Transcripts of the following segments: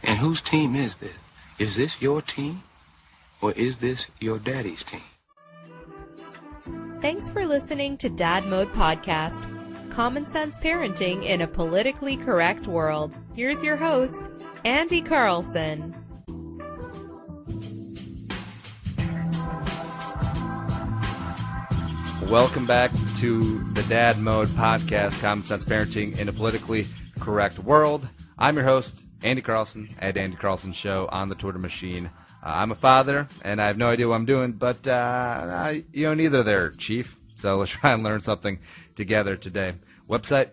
And whose team is this? Is this your team? Or is this your daddy's team? Thanks for listening to Dad Mode Podcast. Common sense parenting in a politically correct world. Here's your host, Andy Carlson. Welcome back to the Dad Mode Podcast, Common Sense Parenting in a Politically Correct World. I'm your host, Andy Carlson, at Andy Carlson Show on the Twitter machine. I'm a father, and I have no idea what I'm doing, but neither there, Chief. So let's try and learn something together today. Website,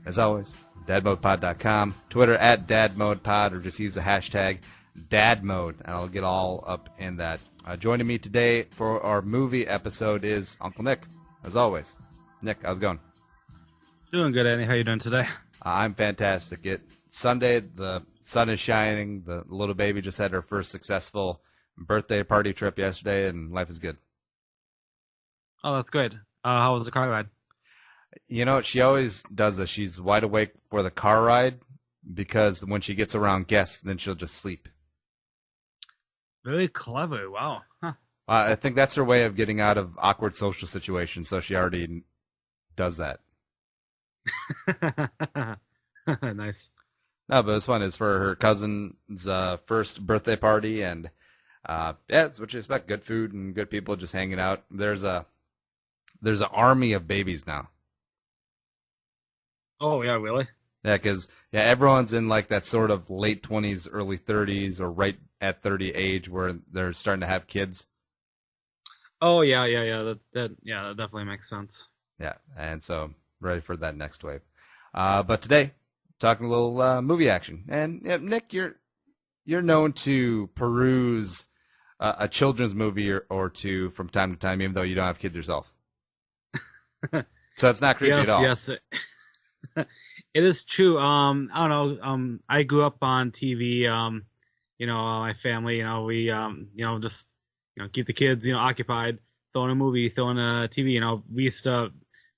as always, dadmodepod.com. Twitter, at dadmodepod, or just use the hashtag dadmode, and I'll get all up in that. Joining me today for our movie episode is Uncle Nick, as always. Nick, how's it going? Doing good, Andy. How you doing today? I'm fantastic. It's Sunday. The sun is shining. The little baby just had her first successful birthday party trip yesterday, and life is good. Oh, that's good. How was the car ride? You know, she always does this. She's wide awake for the car ride because when she gets around guests, then she'll just sleep. Very clever. Wow. Huh. I think that's her way of getting out of awkward social situations, so she already does that. Nice. No, but it's fun. It's for her cousin's first birthday party, and it's what you expect. Good food and good people just hanging out. There's an army of babies now. Oh, yeah, really? Yeah, because everyone's in like that sort of late 20s, early 30s, or right at 30 age where they're starting to have kids. Oh, yeah. That definitely makes sense. Yeah, and so ready for that next wave. But today, talking a little movie action. And Nick, you're known to peruse a children's movie or two from time to time, even though you don't have kids yourself. So it's not creepy at all. Yes. It is true. I don't know. I grew up on TV. My family. We just keep the kids occupied, throwing a movie, throwing a TV. We used to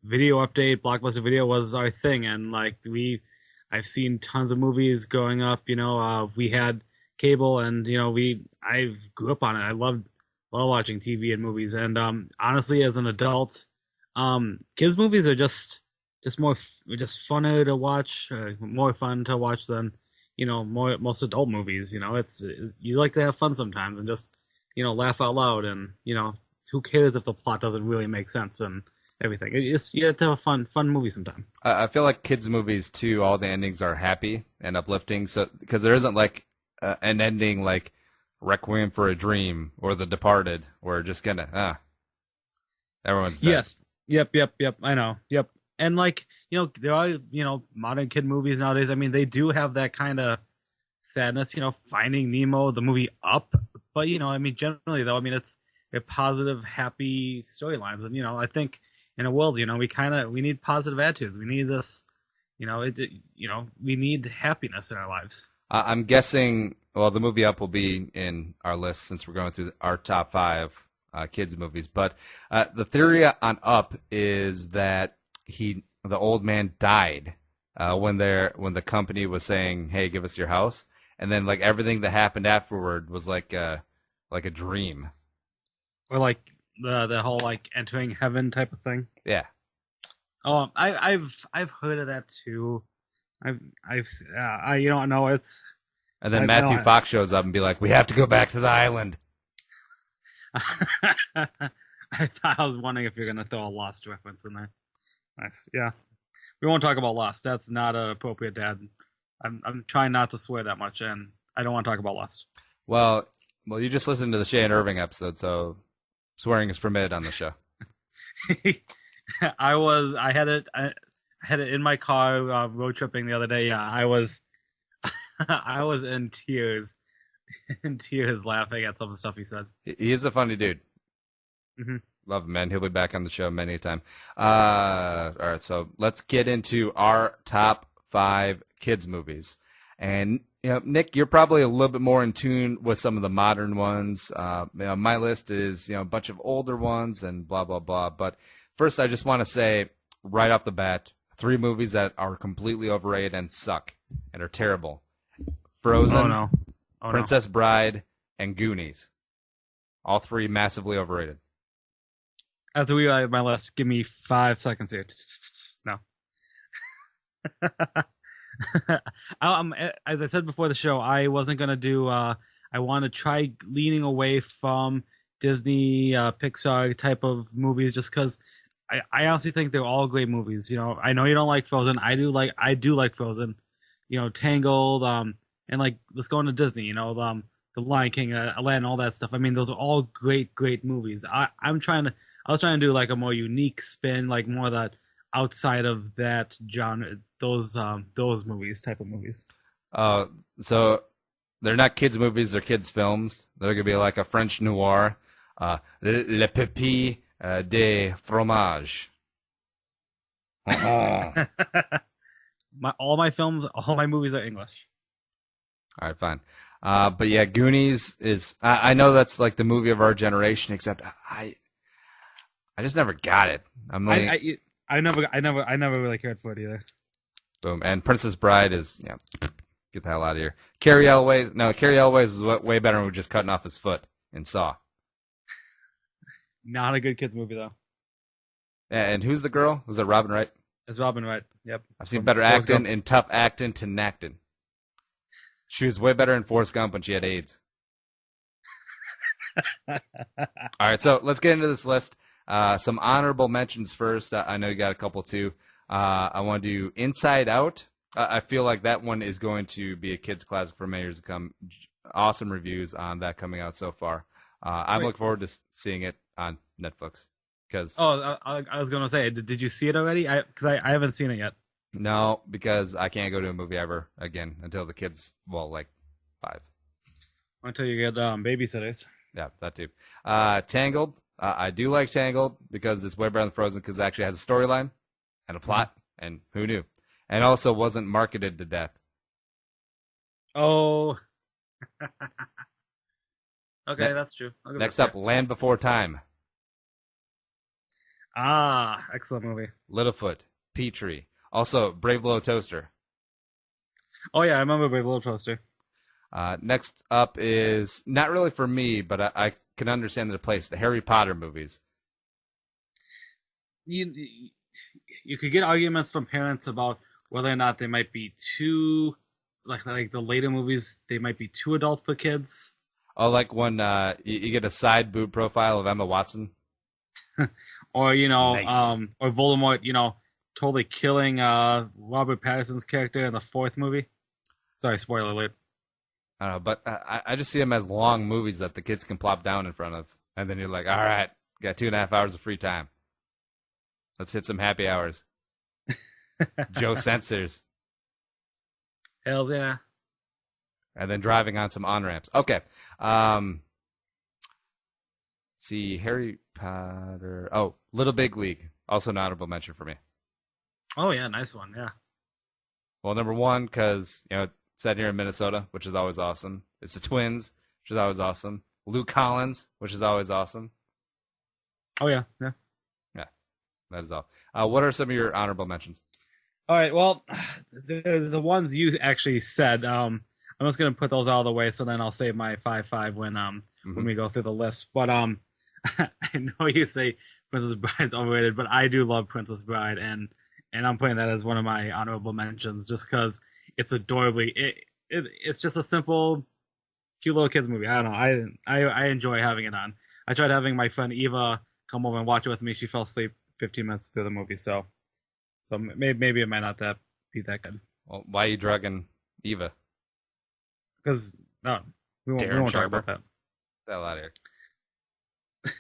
video update. Blockbuster Video was our thing, and I've seen tons of movies growing up. We had cable, and I grew up on it. I love watching TV and movies, and honestly, as an adult, kids movies are just funner to watch, more fun to watch than most adult movies. It's you like to have fun sometimes and just laugh out loud, and who cares if the plot doesn't really make sense and everything. You have to have a fun movie sometime. I feel like kids movies too, all the endings are happy and uplifting, so because there isn't like an ending like Requiem for a Dream or The Departed where just gonna everyone's dead. Yes. Yep. I know. Yep. And there are, modern kid movies nowadays. I mean, they do have that kind of sadness, Finding Nemo, the movie Up. But, generally though, it's a positive, happy storylines. And, I think in a world, we need positive attitudes. We need this, we need happiness in our lives. I'm guessing, well, the movie Up will be in our list since we're going through our top 5 kids movies. But the theory on Up is that the old man died when the company was saying, "Hey, give us your house," and then like everything that happened afterward was like a dream, or like the whole like entering heaven type of thing. Yeah. Oh, I've heard of that too. You don't know it's. And then Matthew Fox shows up and be like, "We have to go back to the island." I was wondering if you're gonna throw a Lost reference in there. Nice, yeah. We won't talk about Lost. That's not an appropriate, Dad. I'm trying not to swear that much, and I don't want to talk about Lost. Well, you just listened to the Shay and Irving episode, so swearing is permitted on the show. I had it in my car road tripping the other day. I was in tears, laughing at some of the stuff he said. He is a funny dude. Mm-hmm. Love him, man. He'll be back on the show many a time. All right, so let's get into our top 5 kids movies. And Nick, you're probably a little bit more in tune with some of the modern ones. My list is a bunch of older ones and blah blah blah. But first, I just want to say right off the bat, 3 movies that are completely overrated and suck and are terrible. Frozen, Oh no. Oh Princess Bride, and Goonies. All three massively overrated. no. After we my list, give me 5 seconds here. No. As I said before the show, I wasn't gonna do. I want to try leaning away from Disney, Pixar type of movies, just because I honestly think they're all great movies. You know, I know you don't like Frozen. I do like Frozen. You know, Tangled, and like let's go into Disney. You know, the Lion King, Aladdin, all that stuff. I mean, those are all great movies. I was trying to do like a more unique spin, like more that outside of that genre, those movies, type of movies. So they're not kids movies; they're kids films. They're gonna be like a French noir, Le Pépi de Fromage. All my movies are English. All right, fine. But yeah, Goonies is. I know that's like the movie of our generation, except I just never got it. I never really cared for it either. Boom. And Princess Bride is, get the hell out of here. Carrie Elways is way better than just cutting off his foot in Saw. Not a good kids movie though. And who's the girl? Was it Robin Wright? It's Robin Wright. Yep. I've seen better acting in Tough Actin' to Nactin'. She was way better in Forrest Gump when she had AIDS. All right, so let's get into this list. Some honorable mentions first. I know you got a couple too. I want to do Inside Out. I feel like that one is going to be a kids' classic for many years to come. Awesome reviews on that coming out so far. I'm looking forward to seeing it on Netflix. I was going to say, did you see it already? Because I haven't seen it yet. No, because I can't go to a movie ever again until the kids, like 5. Until you get babysitters. Yeah, that too. Tangled. I do like Tangled because it's way better than Frozen because it actually has a storyline and a plot, and who knew? And also wasn't marketed to death. Oh. Okay, that's true. Next up, Land Before Time. Excellent movie. Littlefoot, Petrie. Also, Brave Little Toaster. Oh, yeah, I remember Brave Little Toaster. Next up is, not really for me, but I can understand the place, the Harry Potter movies. You could get arguments from parents about whether or not they might be too, like the later movies, they might be too adult for kids. Oh, like when you get a side boob profile of Emma Watson? Or, Nice. Or Voldemort, totally killing Robert Pattinson's character in the 4th movie. Sorry, spoiler alert. I don't know, but I just see them as long movies that the kids can plop down in front of. And then you're like, all right, got 2.5 hours of free time. Let's hit some happy hours. Joe Censors. Hells yeah. And then driving on some on-ramps. Okay. See, Harry Potter. Oh, Little Big League. Also an honorable mention for me. Oh, yeah, nice one, yeah. Well, number one, because, it's set here in Minnesota, which is always awesome. It's the Twins, which is always awesome. Luke Collins, which is always awesome. Oh, yeah, yeah. Yeah, that is all. What are some of your honorable mentions? All right, well, the ones you actually said, I'm just going to put those all the way, so then I'll save my 5-5 when we go through the list. But I know you say Princess Bride's overrated, but I do love Princess Bride, and I'm putting that as one of my honorable mentions just because it's adorably it's just a simple, cute little kids movie. I don't know. I enjoy having it on. I tried having my friend Eva come over and watch it with me. She fell asleep 15 minutes through the movie, so maybe it might not be that good. Well, why are you drugging Eva? Because no, we won't talk about that. Get the hell out of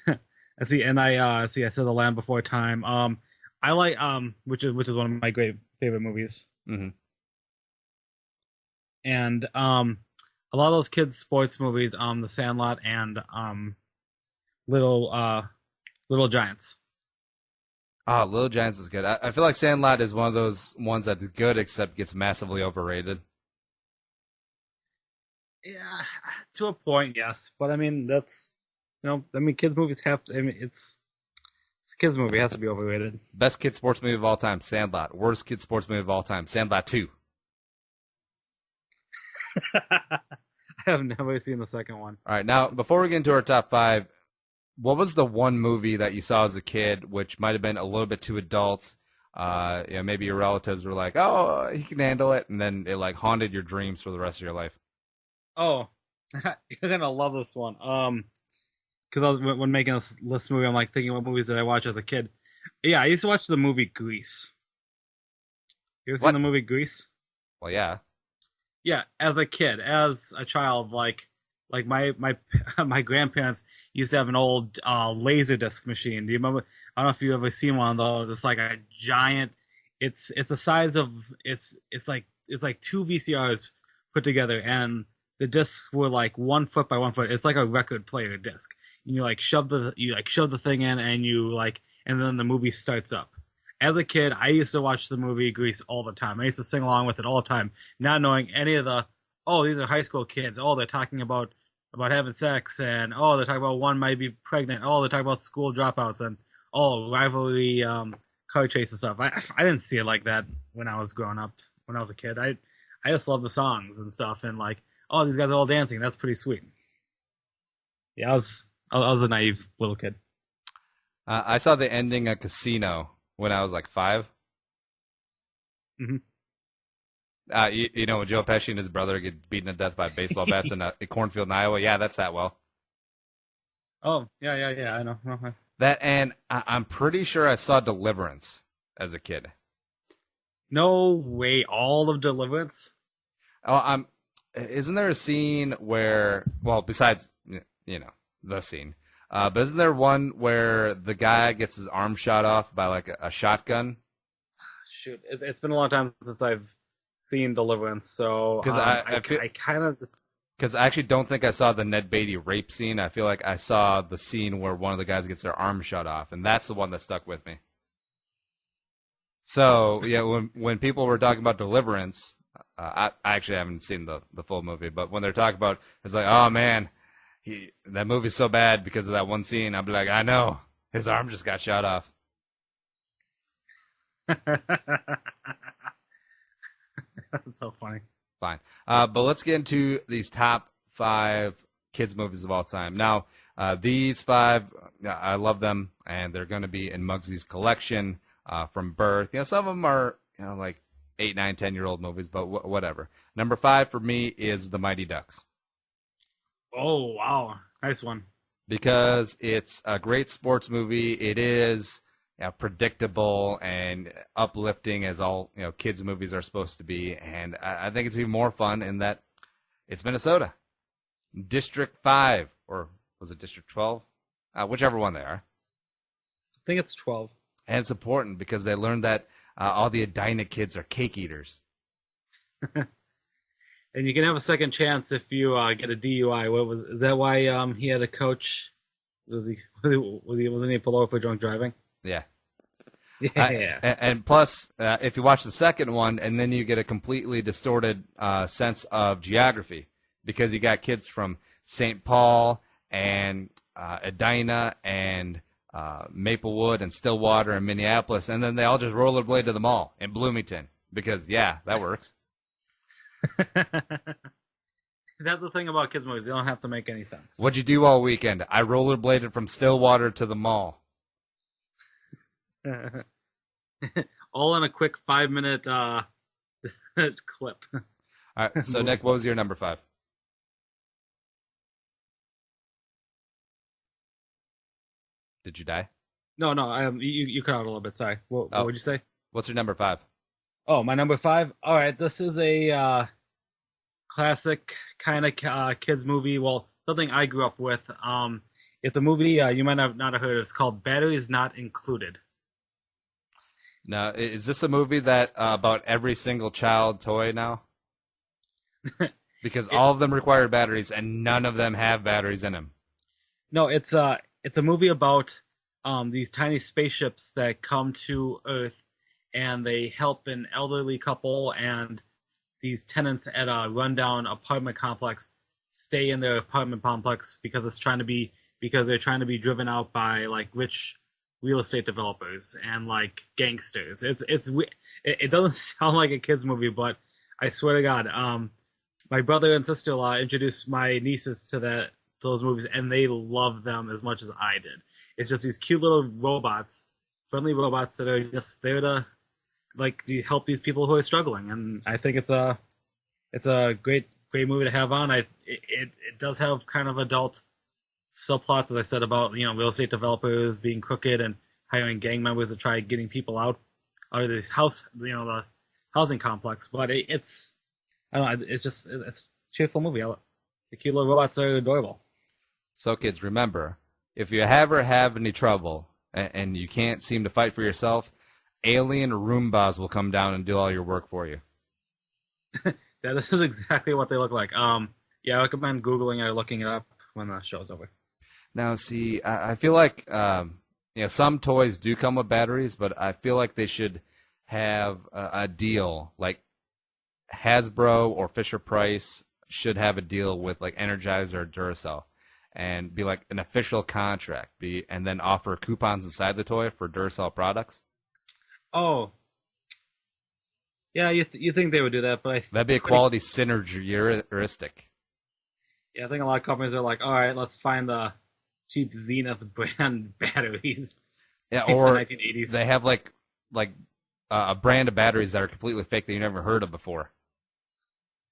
here. I see, and I said The Land Before Time. I like which is one of my great favorite movies. Mm-hmm. And a lot of those kids' sports movies, The Sandlot and Little Giants. Oh, Little Giants is good. I feel like Sandlot is one of those ones that's good except gets massively overrated. Yeah, to a point, yes. But I mean, that's kids' movies have to. I mean, it's a kids' movie, it has to be overrated. Best kid sports movie of all time, Sandlot. Worst kid sports movie of all time, Sandlot 2. I have never seen the second one. All right, now before we get into our top 5, what was the one movie that you saw as a kid which might have been a little bit too adult? Maybe your relatives were like, "Oh, he can handle it," and then it like haunted your dreams for the rest of your life. Oh, you're gonna love this one. Because when making this movie, I'm like thinking what movies did I watch as a kid. Yeah, I used to watch the movie Grease. You ever seen What? the movie Grease? Well, yeah. Yeah, as a kid, as a child, like my my grandparents used to have an old laser disc machine. Do you remember? I don't know if you've ever seen one of those. It's like a giant. It's the size of it's like two VCRs put together, and the discs were like 1 foot by 1 foot. It's like a record player disc. And you shove the thing in, and then the movie starts up. As a kid, I used to watch the movie Grease all the time. I used to sing along with it all the time, not knowing any of these are high school kids. Oh, they're talking about having sex, and they're talking about one might be pregnant. They're talking about school dropouts, and rivalry car chase and stuff. I didn't see it like that when I was growing up. When I was a kid, I just loved the songs and stuff, and these guys are all dancing. That's pretty sweet. Yeah, I was a naive little kid. I saw the ending of Casino when I was like 5. Mm-hmm. When Joe Pesci and his brother get beaten to death by baseball bats in a cornfield in Iowa. Yeah, that's that well. Oh, yeah, I know. Uh-huh. That, and I'm pretty sure I saw Deliverance as a kid. Oh, No way, all of Deliverance? Isn't there a scene where, well, besides, the scene, but isn't there one where the guy gets his arm shot off by like a shotgun? Shoot, it's been a long time since I've seen Deliverance, so Because I kind of. Because I actually don't think I saw the Ned Beatty rape scene. I feel like I saw the scene where one of the guys gets their arm shot off, and that's the one that stuck with me. So, yeah, when people were talking about Deliverance, I actually haven't seen the full movie, but when they're talking about, it's like, oh, man, that movie's so bad because of that one scene. I'll be like, I know. His arm just got shot off. That's so funny. Fine. But let's get into these top 5 kids' movies of all time. Now, these 5, I love them, and they're going to be in Muggsy's collection from birth. Some of them are, like 8, 9, 10-year-old movies, but whatever. Number 5 for me is The Mighty Ducks. Oh, wow. Nice one. Because it's a great sports movie. It is predictable and uplifting as all kids movies are supposed to be, and I think it's even more fun in that it's Minnesota, District 5, or was it District 12? Whichever one they are. I think it's 12. And it's important because they learned that all the Edina kids are cake eaters. And you can have a second chance if you get a DUI. Is that why he had a coach? Wasn't he pulled over for drunk driving? Yeah. Yeah. And plus, if you watch the second one, and then you get a completely distorted sense of geography, because you got kids from St. Paul and Edina and Maplewood and Stillwater and Minneapolis, and then they all just rollerblade to the mall in Bloomington, because, yeah, that works. That's the thing about kids movies. They don't have to make any sense. What'd you do all weekend? I rollerbladed from Stillwater to the mall. All in a quick 5-minute clip. All right, so Nick, what was your number 5? Did you die? No. You cut out a little bit. Sorry. What would you say? What's your number 5? Oh, my number 5. All right, this is a classic kind of kids movie. Well, something I grew up with. It's a movie you might not have heard. It's called Batteries Not Included. Now, is this a movie that about every single child toy now? Because all of them require batteries, and none of them have batteries in them. No, it's a movie about these tiny spaceships that come to Earth, and they help an elderly couple and these tenants at a rundown apartment complex stay in their apartment complex because they're trying to be driven out by like rich real estate developers and like gangsters. It doesn't sound like a kids movie, but I swear to God, my brother and sister-in-law introduced my nieces to those movies, and they love them as much as I did. It's just these cute little robots, friendly robots that are just there to help these people who are struggling. And I think it's a great movie to have on. It does have kind of adult subplots, as I said, about real estate developers being crooked and hiring gang members to try getting people out of this the housing complex. But it's I don't know, it's a cheerful movie. The cute little robots are adorable. So kids, remember, if you ever have any trouble and you can't seem to fight for yourself, alien Roombas will come down and do all your work for you. That is exactly what they look like. Yeah, I recommend Googling it or looking it up when the show's over. Now, see, I feel like some toys do come with batteries, but I feel like they should have a deal. Like Hasbro or Fisher-Price should have a deal with like Energizer or Duracell, and be like an official contract. And then offer coupons inside the toy for Duracell products. Oh, yeah, you think they would do that, but That'd be a quality synergistic. Yeah, I think a lot of companies are like, all right, let's find the cheap Zenith brand batteries. Yeah, or the 1980s. They have like a brand of batteries that are completely fake that you never heard of before.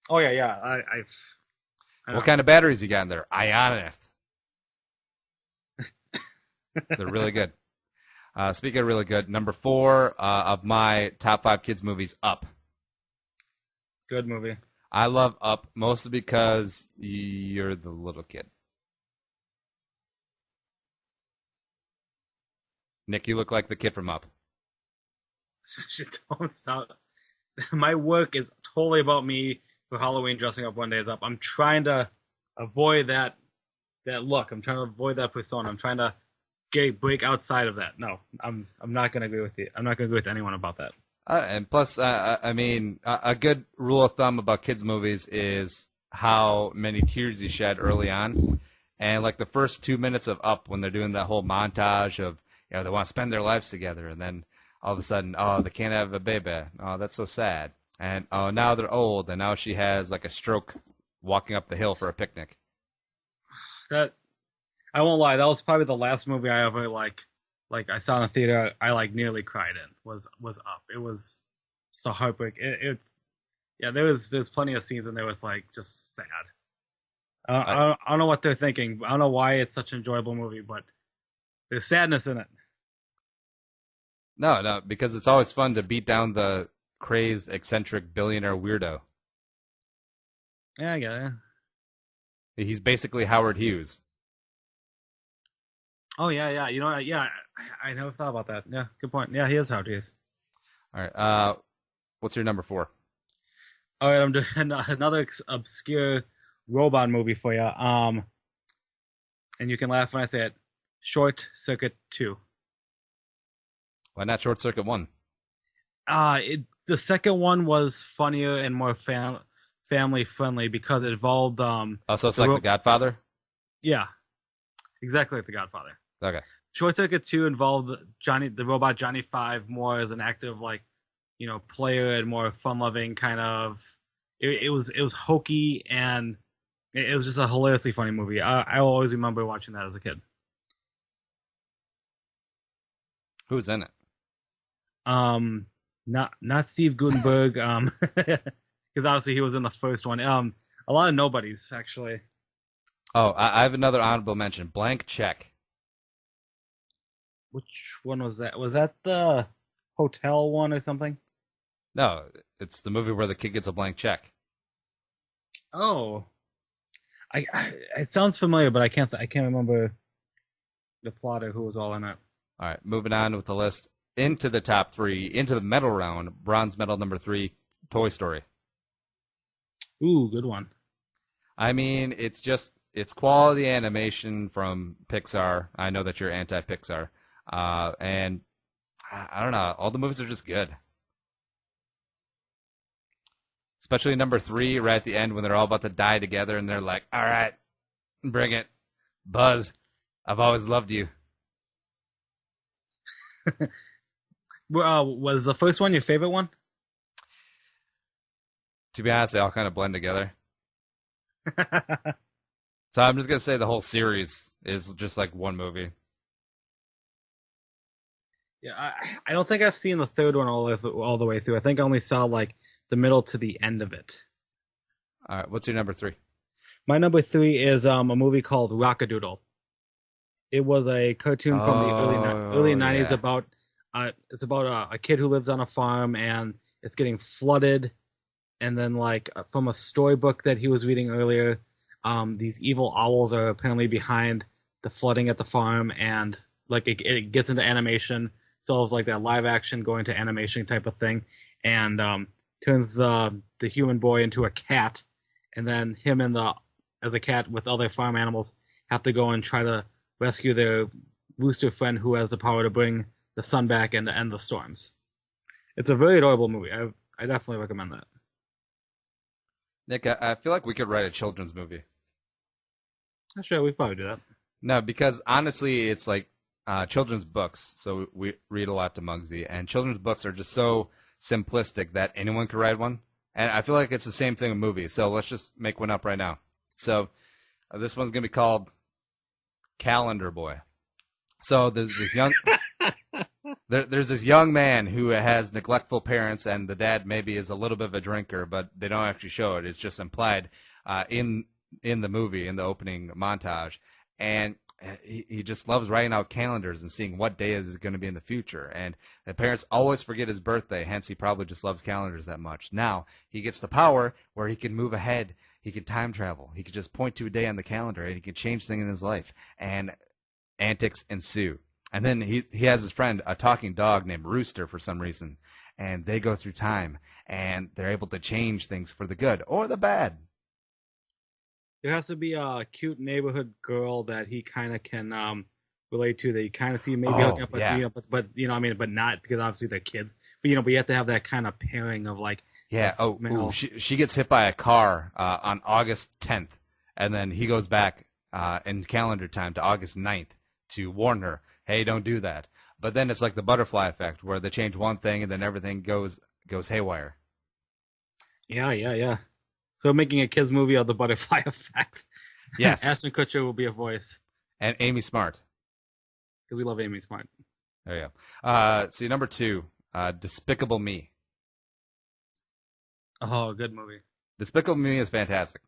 Oh yeah. I What kind of batteries you got in there? Ionith. They're really good. Speaking of really good, number 4 of my top 5 kids movies, Up. Good movie. I love Up mostly because you're the little kid. Nick, you look like the kid from Up. Don't stop. My work is totally about me for Halloween dressing up one day as Up. I'm trying to avoid that look. I'm trying to avoid that persona. I'm trying to break outside of that. No, I'm not going to agree with you. I'm not going to agree with anyone about that. And plus, I mean, a good rule of thumb about kids' movies is how many tears you shed early on. And like the first 2 minutes of Up, when they're doing that whole montage of, they want to spend their lives together, and then all of a sudden, they can't have a baby. Oh, that's so sad. And now they're old, and now she has like a stroke walking up the hill for a picnic. That, I won't lie, that was probably the last movie I ever like I saw in the theater. I nearly cried in was Up. It was just a heartbreak. There's plenty of scenes and there was like just sad. I don't know what they're thinking. I don't know why it's such an enjoyable movie, but there's sadness in it. No, because it's always fun to beat down the crazed, eccentric billionaire weirdo. Yeah, I get it. He's basically Howard Hughes. Oh yeah. You know, I never thought about that. Yeah, good point. Yeah, he is Howard Hughes. All right. What's your number 4? All right, I'm doing another obscure robot movie for you. And you can laugh when I say it. Short Circuit 2. Why not Short Circuit 1? The second one was funnier and more family friendly because it involved so it's like The Godfather? Yeah. Exactly like The Godfather. Okay. Short Circuit 2 involved the robot Johnny Five more as an active player and more fun-loving kind of. It was hokey and it was just a hilariously funny movie. I will always remember watching that as a kid. Who's in it? Not Steve Guttenberg, because obviously he was in the first one. A lot of nobodies actually. Oh, I have another honorable mention. Blank Check. Which one was that? Was that the hotel one or something? No, it's the movie where the kid gets a blank check. Oh, it sounds familiar, but I can't remember the plot or who was all in it. All right, moving on with the list. Into the top 3, into the medal round, bronze medal number 3, Toy Story. Ooh, good one. I mean, it's quality animation from Pixar. I know that you're anti-Pixar. And I don't know, all the movies are just good. Especially number 3, right at the end when they're all about to die together and they're like, all right, bring it. Buzz, I've always loved you. Was the first one your favorite one? To be honest, they all kind of blend together. So I'm just gonna say the whole series is just like one movie. Yeah, I don't think I've seen the third one all the way through. I think I only saw like the middle to the end of it. All right, what's your number 3? My number 3 is a movie called Rockadoodle. It was a cartoon from the early Oh, 90s yeah. about it's about a kid who lives on a farm and it's getting flooded, and then like from a storybook that he was reading earlier, these evil owls are apparently behind the flooding at the farm, and like it gets into animation, so it was like that live action going to animation type of thing, and turns the human boy into a cat, and then him and the as a cat with other farm animals have to go and try to rescue their rooster friend who has the power to bring the sun back and to end the storms. It's a very adorable movie. I definitely recommend that. Nick, I feel like we could write a children's movie. Sure, we probably do that. No, because honestly, it's like children's books. So we read a lot to Muggsy, and children's books are just so simplistic that anyone could write one. And I feel like it's the same thing with movies. So let's just make one up right now. So this one's gonna be called Calendar Boy. So there's this young there's this young man who has neglectful parents, and the dad maybe is a little bit of a drinker, but they don't actually show it. It's just implied in the movie, in the opening montage. And he just loves writing out calendars and seeing what day is going to be in the future. And the parents always forget his birthday, hence he probably just loves calendars that much. Now he gets the power where he can move ahead. He can time travel. He can just point to a day on the calendar, and he can change things in his life. And antics ensue. And then he has his friend, a talking dog named Rooster for some reason. And they go through time, and they're able to change things for the good or the bad. There has to be a cute neighborhood girl that he kind of can relate to, that you kind of see maybe hooking up with, yeah. but you know, I mean, but not because obviously they're kids. But but you have to have that kind of pairing of like, Yeah. She gets hit by a car on August 10th, and then he goes back in calendar time to August 9th to warn her, hey, don't do that. But then it's like the butterfly effect, where they change one thing and then everything goes haywire. Yeah. So making a kids movie of the butterfly effect. Yes. Ashton Kutcher will be a voice And Amy Smart. because we love Amy Smart. There you go. See, number 2, Despicable Me. Oh, good movie. Despicable Me is fantastic.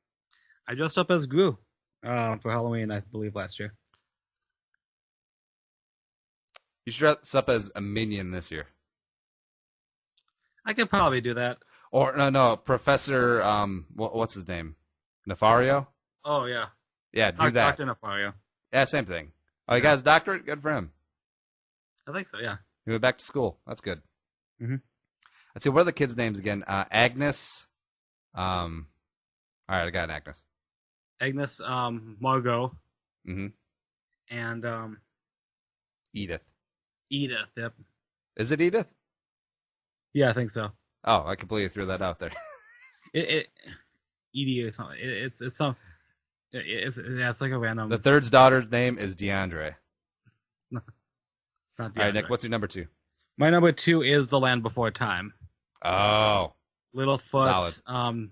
I dressed up as Gru for Halloween, I believe, last year. You should dress up as a minion this year. I could probably do that. Or no, Professor what's his name? Nefario? Oh yeah, Yeah, do that. Dr. Nefario. Yeah, same thing. Oh, he got his doctorate? Good for him. I think so. Yeah. He went back to school. That's good. Mhm. Let's see, what are the kids' names again? Agnes. All right, I got an Agnes. Agnes, Margot, Mm-hmm. and Edith. Edith. Yep. Is it Edith? Yeah, I think so. Oh, I completely threw that out there. Edie or something. It's some. It's like a random. The third's daughter's name is DeAndre. It's not All right, Nick, what's your number 2? My number 2 is The Land Before Time. Oh, Littlefoot, solid.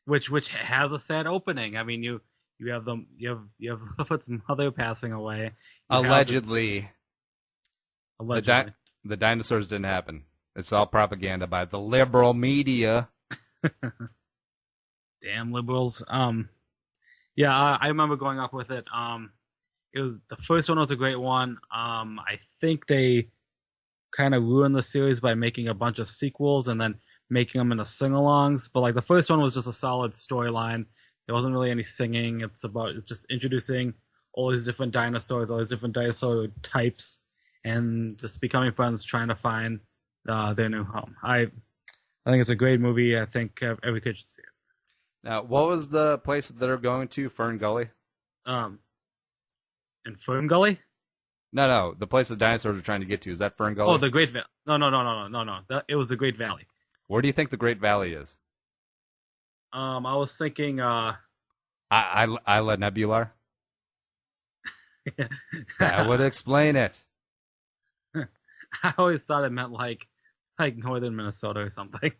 which has a sad opening. I mean, you have Littlefoot's mother passing away. Allegedly. Allegedly. The dinosaurs didn't happen. It's all propaganda by the liberal media. Damn liberals. Yeah, I remember going up with it. It was the first one was a great one. I think they kind of ruined the series by making a bunch of sequels and then making them into sing-alongs. But like the first one was just a solid storyline. There wasn't really any singing. It's just introducing all these different dinosaurs, all these different dinosaur types, and just becoming friends, trying to find their new home. I think it's a great movie. I think every kid should see it. Now, what was the place that they're going to? Fern Gully? In Fern Gully? No. The place the dinosaurs are trying to get to. Is that Fern Gully? Oh, the Great Valley. No. It was the Great Valley. Where do you think the Great Valley is? I was thinking. Isla Nebular? That would explain it. I always thought it meant like northern Minnesota or something.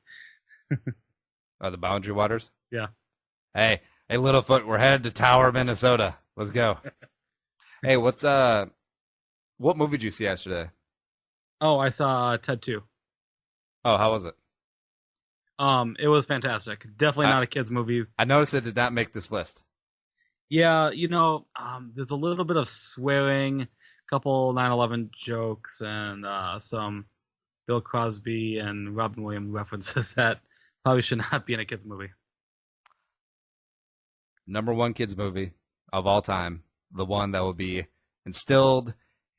The Boundary Waters? Yeah. Hey, Hey, Littlefoot, we're headed to Tower, Minnesota. Let's go. Hey, what movie did you see yesterday? Oh, I saw Ted 2. Oh, how was it? It was fantastic. Definitely not a kid's movie. I noticed it did not make this list. Yeah, there's a little bit of swearing, a couple 9/11 jokes, and some Bill Cosby and Robin Williams references that probably should not be in a kid's movie. Number one kids movie of all time. The one that will be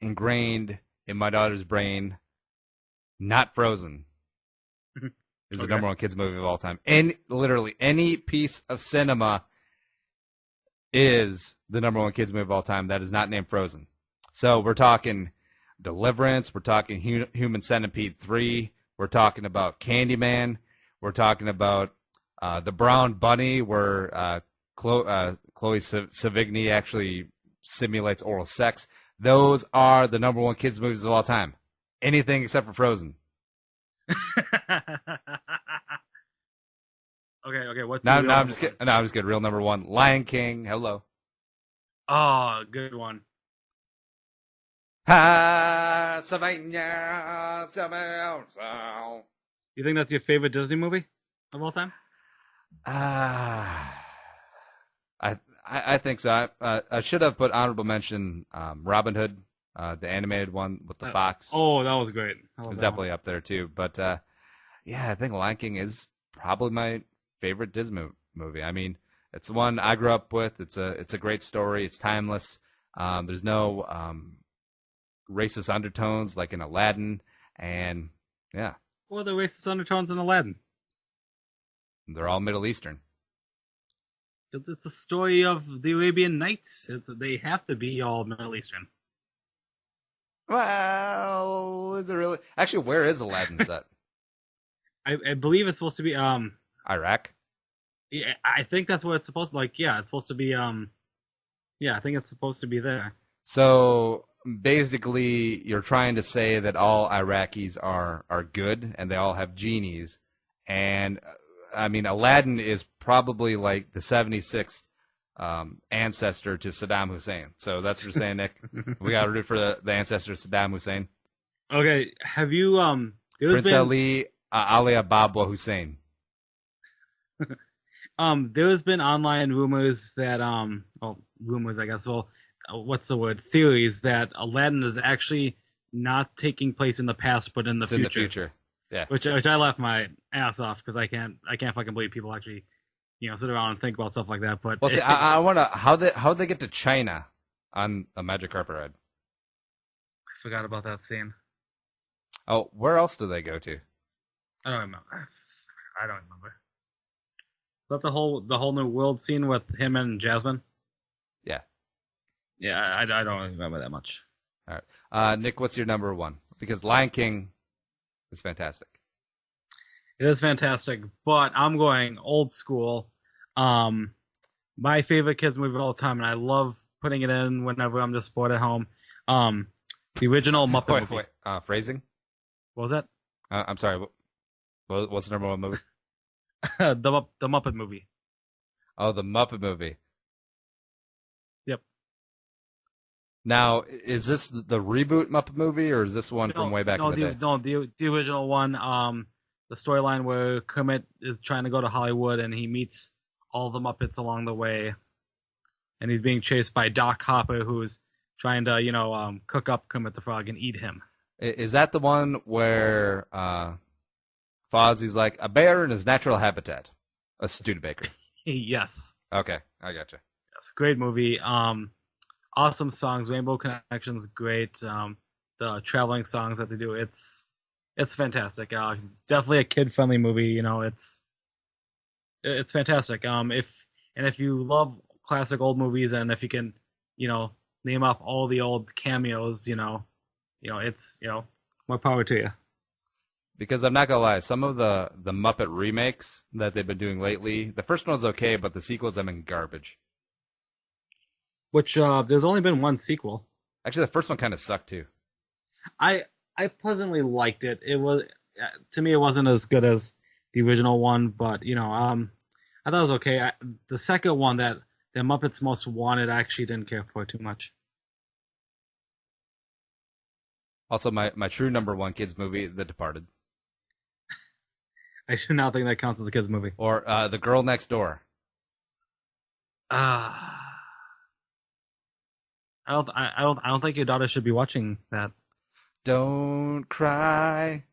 ingrained in my daughter's brain. Not Frozen. Is the number one kids movie of all time. And literally any piece of cinema is the number one kids movie of all time that is not named Frozen. So we're talking Deliverance. We're talking Human Centipede 3. We're talking about Candyman. We're talking about The Brown Bunny, where Chloe Sevigny actually simulates oral sex. Those are the number one kids movies of all time. Anything except for Frozen. Okay. What's No, I'm just kidding. No, I'm just kidding. Real number one, Lion King. Hello. Oh, good one. Savannah. You think that's your favorite Disney movie of all time? I think so. I should have put honorable mention Robin Hood, the animated one with the fox. Oh, that was great. It's definitely up there too. But yeah, I think Lion King is probably my favorite Disney movie. I mean, it's the one I grew up with. It's a great story. It's timeless. There's no racist undertones like in Aladdin, and yeah. What are the racist undertones in Aladdin? They're all Middle Eastern. It's a story of the Arabian Nights. They have to be all Middle Eastern. Well, is it really? Actually, where is Aladdin set? I believe it's supposed to be Iraq. Yeah, I think that's what it's supposed to like. Yeah, it's supposed to be yeah, I think it's supposed to be there. So basically, you're trying to say that all Iraqis are good and they all have genies, and I mean Aladdin is probably like the 76th ancestor to Saddam Hussein. So that's what you're saying, Nick. We got to root for the ancestor of Saddam Hussein. Okay, have you Prince Ali Baba Hussein. There's been online rumors that rumors I guess. Well, what's the word? Theories that Aladdin is actually not taking place in the past but in the future. In the future. Yeah. Which I laugh my ass off because I can't fucking believe people actually sit around and think about stuff like that. But well, see, I wonder how'd they get to China on a magic carpet ride? I forgot about that scene. Oh, where else do they go to? I don't remember. Is that the whole new world scene with him and Jasmine? Yeah. Yeah, I don't remember that much. All right. Nick, what's your number one? Because Lion King is fantastic. It is fantastic, but I'm going old school. My favorite kids movie of all time, and I love putting it in whenever I'm just bored at home. The original Muppet movie. Wait, phrasing? What was that? I'm sorry. What's the number one movie? the Muppet movie. Oh, the Muppet movie. Yep. Now, is this the reboot Muppet movie, or is this one from way back in the day? No, the original one. The storyline where Kermit is trying to go to Hollywood and he meets all the Muppets along the way, and he's being chased by Doc Hopper, who's trying to cook up Kermit the Frog and eat him. Is that the one where Fozzie's like a bear in his natural habitat? A Studebaker. Yes. Okay, I gotcha. Yes, great movie. Awesome songs. Rainbow Connection's great. The traveling songs that they do, it's fantastic. Definitely a kid-friendly movie. It's fantastic. If you love classic old movies, and if you can, name off all the old cameos, it's more power to you. Because I'm not gonna lie, some of the Muppet remakes that they've been doing lately, the first one was okay, but the sequels have been garbage. Which there's only been one sequel. Actually, the first one kind of sucked too. I pleasantly liked it. It was to me, it wasn't as good as the original one, but I thought it was okay. The second one, that the Muppets Most Wanted, I actually didn't care for too much. Also, my true number one kids movie, The Departed, I do not think that counts as a kids movie. or The Girl Next Door. I don't think your daughter should be watching that. Don't cry,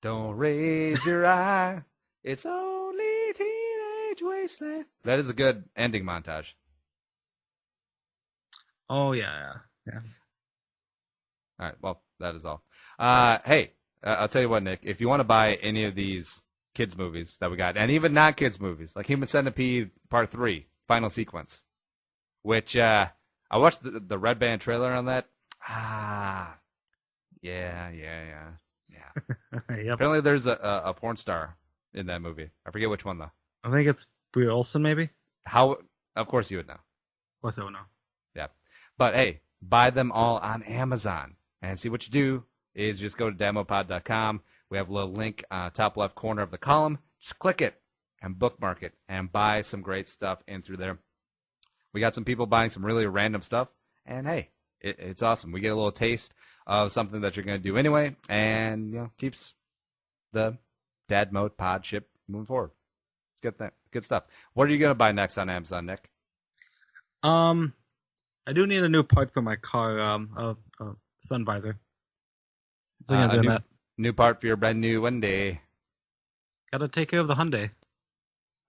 don't raise your eye. It's only teenage wasteland. That is a good ending montage. Oh yeah. All right, well, that is all. Hey, I'll tell you what, Nick. If you want to buy any of these kids movies that we got, and even not kids movies, like Human Centipede Part 3, Final Sequence, which I watched the Red Band trailer on that. Yeah. Yep. Apparently there's a porn star in that movie. I forget which one, though. I think it's Brie Olson, maybe. How? Of course you would know. Of course I would know. Yeah. But, hey, buy them all on Amazon. And see, what you do is just go to deadmodepod.com. We have a little link top left corner of the column. Just click it and bookmark it and buy some great stuff in through there. We got some people buying some really random stuff. And, hey, it's awesome. We get a little taste of something that you're going to do anyway, and keeps the Dad Mode pod ship moving forward. Good stuff. What are you going to buy next on Amazon, Nick? I do need a new part for my car. A sun visor. So that. New part for your brand new Hyundai. Gotta take care of the Hyundai.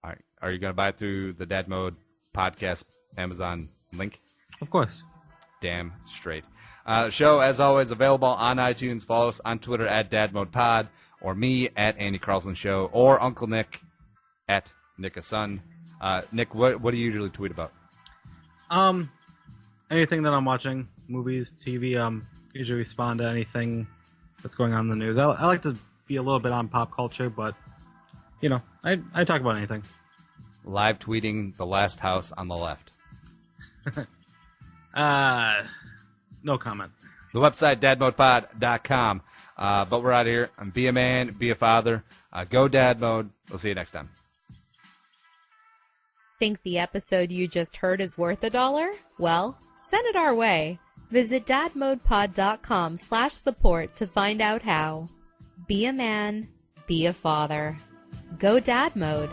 All right. Are you going to buy it through the Dad Mode podcast Amazon link? Of course. Damn straight. Show, as always, available on iTunes. Follow us on Twitter at DadModePod, or me at Andy Carlson Show, or Uncle Nick at Nickasun. Nick, what do you usually tweet about? Anything that I'm watching, movies, TV. Usually respond to anything that's going on in the news. I like to be a little bit on pop culture, but I talk about anything. Live tweeting The Last House on the Left. No comment. The website, dadmodepod.com. But we're out of here. Be a man, be a father. Go Dad Mode. We'll see you next time. Think the episode you just heard is worth $1? Well, send it our way. Visit dadmodepod.com/support to find out how. Be a man, be a father. Go Dad Mode.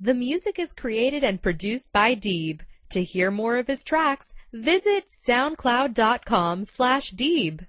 The music is created and produced by deeB. To hear more of his tracks, visit soundcloud.com/deeB.